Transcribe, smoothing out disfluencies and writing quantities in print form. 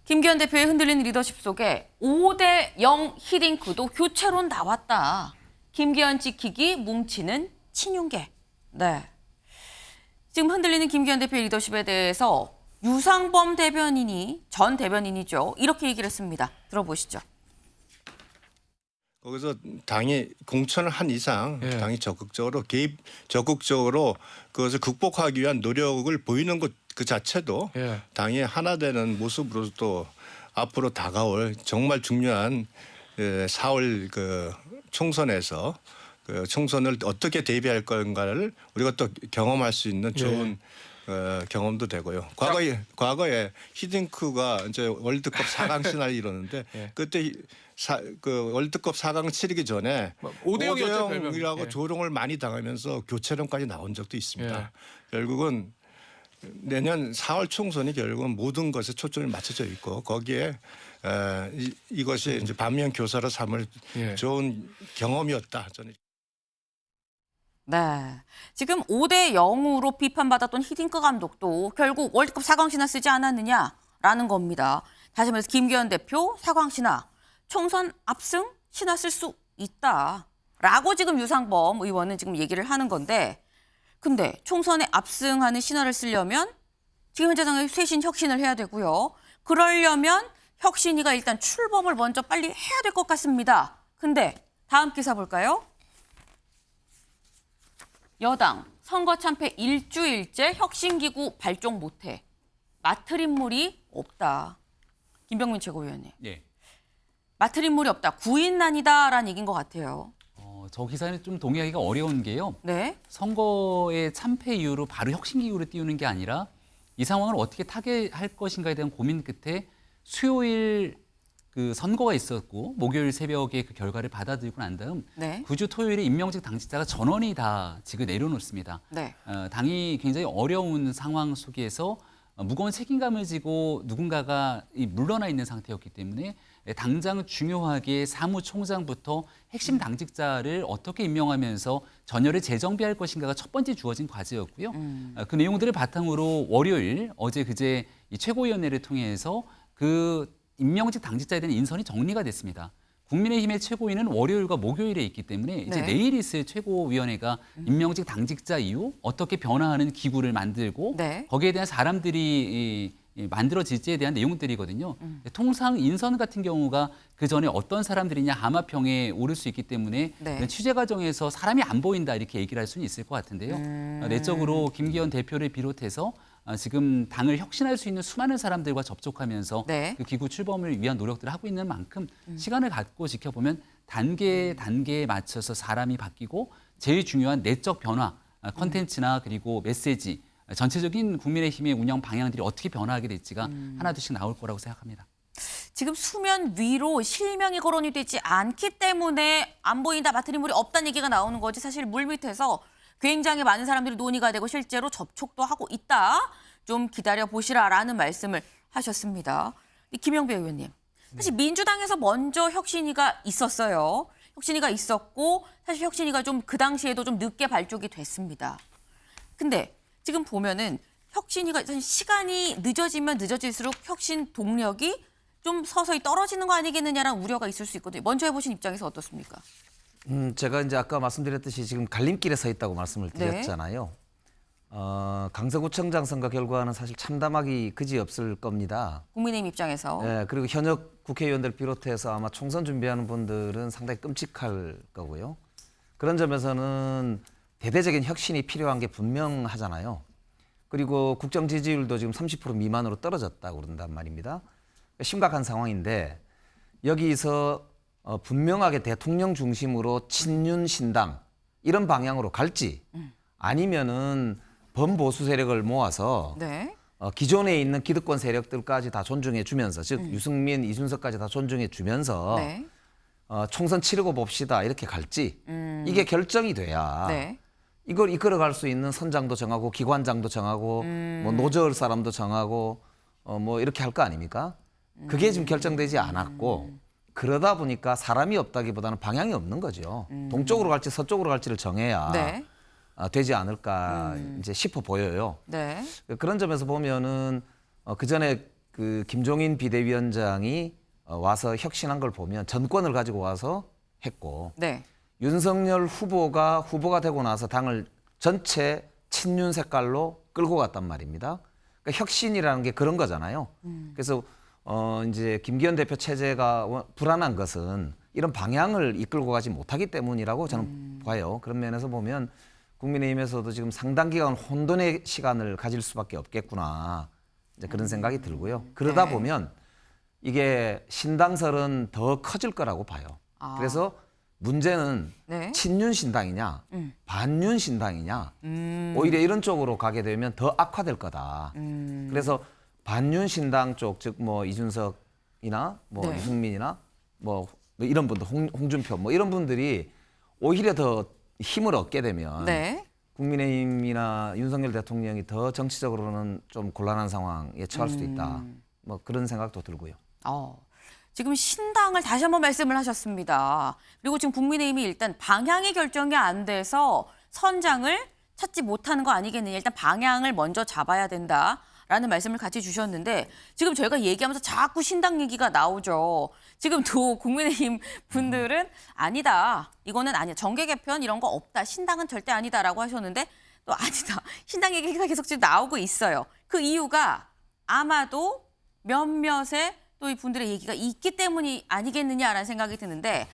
김기현 대표의 흔들리는 리더십 속에 5대0 히딩크도 교체로 나왔다. 김기현 지키기 뭉치는 친윤계. 네. 지금 흔들리는 김기현 대표의 리더십에 대해서 유상범 전 대변인이죠. 이렇게 얘기를 했습니다. 들어보시죠. 거기서 당이 공천을 한 이상 예. 당이 적극적으로 그것을 극복하기 위한 노력을 보이는 것 그 자체도 예. 당이 하나 되는 모습으로 또 앞으로 다가올 정말 중요한 4월 그 총선에서 그 총선을 어떻게 대비할 건가를 우리가 또 경험할 수 있는 좋은 경험도 되고요. 과거에 히딩크가 이제 월드컵 4강 시나를 이루는데 예. 그때 그 월드컵 4강 치르기 전에 5대0이었죠, 별명이. 5대0이라고 예. 조롱을 많이 당하면서 교체론까지 나온 적도 있습니다. 예. 결국은 내년 4월 총선이 결국은 모든 것에 초점이 맞춰져 있고 거기에 이것이 이제 반면 교사로 삼을 예. 좋은 경험이었다. 저는. 네. 지금 5대0으로 비판받았던 히딩크 감독도 결국 월드컵 4강 신화 쓰지 않았느냐라는 겁니다. 다시 말해서 김기현 대표 4강 신화, 총선 압승 신화 쓸 수 있다라고 지금 유상범 의원은 지금 얘기를 하는 건데, 근데 총선에 압승하는 신화를 쓰려면 지금 현재 상황에 쇄신 혁신을 해야 되고요. 그러려면 혁신이가 일단 출범을 먼저 빨리 해야 될 것 같습니다. 근데 다음 기사 볼까요? 여당 선거 참패 일주일째 혁신기구 발족 못해. 맡을 인물이 없다. 김병민 최고위원님. 예. 맡을 인물이 없다. 구인난이다라는 얘기인 것 같아요. 저 기사는 좀 동의하기가 어려운 게요. 네. 선거의 참패 이후로 바로 혁신기구를 띄우는 게 아니라 이 상황을 어떻게 타개할 것인가에 대한 고민 끝에 수요일 그 선거가 있었고 목요일 새벽에 그 결과를 받아들이고 난 다음 네. 9주 토요일에 임명직 당직자가 전원이 다 직을 내려놓습니다. 네. 당이 굉장히 어려운 상황 속에서 무거운 책임감을 지고 누군가가 물러나 있는 상태였기 때문에 당장 중요하게 사무총장부터 핵심 당직자를 어떻게 임명하면서 전열을 재정비할 것인가가 첫 번째 주어진 과제였고요. 그 내용들을 바탕으로 월요일 어제 그제 이 최고위원회를 통해서 그 임명직 당직자에 대한 인선이 정리가 됐습니다. 국민의힘의 최고위는 월요일과 목요일에 있기 때문에 이제 네. 내일 있을 최고위원회가 임명직 당직자 이후 어떻게 변화하는 기구를 만들고 네. 거기에 대한 사람들이 만들어질지에 대한 내용들이거든요. 통상 인선 같은 경우가 그 전에 어떤 사람들이냐 하마평에 오를 수 있기 때문에 네. 취재 과정에서 사람이 안 보인다 이렇게 얘기를 할 수는 있을 것 같은데요. 내적으로 김기현 대표를 비롯해서 지금 당을 혁신할 수 있는 수많은 사람들과 접촉하면서 네. 그 기구 출범을 위한 노력들을 하고 있는 만큼 시간을 갖고 지켜보면 단계에 맞춰서 사람이 바뀌고 제일 중요한 내적 변화, 컨텐츠나 그리고 메시지, 전체적인 국민의힘의 운영 방향들이 어떻게 변화하게 될지가 하나둘씩 나올 거라고 생각합니다. 지금 수면 위로 실명이 거론이 되지 않기 때문에 안 보인다, 맡을 인물이 없다는 얘기가 나오는 거지, 사실 물밑에서 굉장히 많은 사람들이 논의가 되고 실제로 접촉도 하고 있다. 좀 기다려보시라라는 말씀을 하셨습니다. 김영배 의원님, 사실 민주당에서 먼저 혁신위가 있었어요. 혁신위가 있었고 사실 혁신위가 좀 그 당시에도 좀 늦게 발족이 됐습니다. 근데 지금 보면은 혁신위가 사실 시간이 늦어지면 늦어질수록 혁신 동력이 좀 서서히 떨어지는 거 아니겠느냐라는 우려가 있을 수 있거든요. 먼저 해보신 입장에서 어떻습니까? 제가 이제 아까 말씀드렸듯이 지금 갈림길에 서 있다고 말씀을 네. 드렸잖아요. 강서구청장 선거 결과는 사실 참담하기 그지없을 겁니다. 국민의힘 입장에서. 예, 그리고 현역 국회의원들 비롯해서 아마 총선 준비하는 분들은 상당히 끔찍할 거고요. 그런 점에서는 대대적인 혁신이 필요한 게 분명하잖아요. 그리고 국정 지지율도 지금 30% 미만으로 떨어졌다고 그런단 말입니다. 심각한 상황인데 여기서 분명하게 대통령 중심으로 친윤 신당 이런 방향으로 갈지 아니면은 범보수 세력을 모아서 네. 기존에 있는 기득권 세력들까지 다 존중해 주면서 즉 유승민, 이준석까지 다 존중해 주면서 네. 총선 치르고 봅시다 이렇게 갈지 이게 결정이 돼야 네. 이걸 이끌어갈 수 있는 선장도 정하고 기관장도 정하고 뭐 노저을 사람도 정하고 뭐 이렇게 할 거 아닙니까? 그게 지금 결정되지 않았고 그러다 보니까 사람이 없다기보다는 방향이 없는 거죠. 동쪽으로 갈지 서쪽으로 갈지를 정해야 네. 되지 않을까 이제 싶어 보여요. 네. 그런 점에서 보면은 그 전에 그 김종인 비대위원장이 와서 혁신한 걸 보면 전권을 가지고 와서 했고 네. 윤석열 후보가 되고 나서 당을 전체 친윤 색깔로 끌고 갔단 말입니다. 그러니까 혁신이라는 게 그런 거잖아요. 그래서 이제 김기현 대표 체제가 불안한 것은 이런 방향을 이끌고 가지 못하기 때문이라고 저는 봐요. 그런 면에서 보면 국민의힘에서도 지금 상당 기간 혼돈의 시간을 가질 수밖에 없겠구나. 이제 그런 생각이 들고요. 그러다 네. 보면 이게 신당설은 더 커질 거라고 봐요. 아. 그래서 문제는 네. 친윤 신당이냐, 반윤 신당이냐, 오히려 이런 쪽으로 가게 되면 더 악화될 거다. 그래서 반윤 신당 쪽, 즉 뭐 이준석이나 뭐 네. 유승민이나 뭐 이런 분들, 홍준표 뭐 이런 분들이 오히려 더 힘을 얻게 되면 네. 국민의힘이나 윤석열 대통령이 더 정치적으로는 좀 곤란한 상황에 처할 수도 있다. 뭐 그런 생각도 들고요. 지금 신당을 다시 한번 말씀을 하셨습니다. 그리고 지금 국민의힘이 일단 방향이 결정이 안 돼서 선장을 찾지 못하는 거 아니겠느냐. 일단 방향을 먼저 잡아야 된다라는 말씀을 같이 주셨는데 지금 저희가 얘기하면서 자꾸 신당 얘기가 나오죠. 지금 또 국민의힘 분들은 아니다. 이거는 아니야. 정계 개편 이런 거 없다. 신당은 절대 아니다라고 하셨는데 또 아니다. 신당 얘기가 계속 지금 나오고 있어요. 그 이유가 아마도 몇몇의 또 이 분들의 얘기가 있기 때문이 아니겠느냐라는 생각이 드는데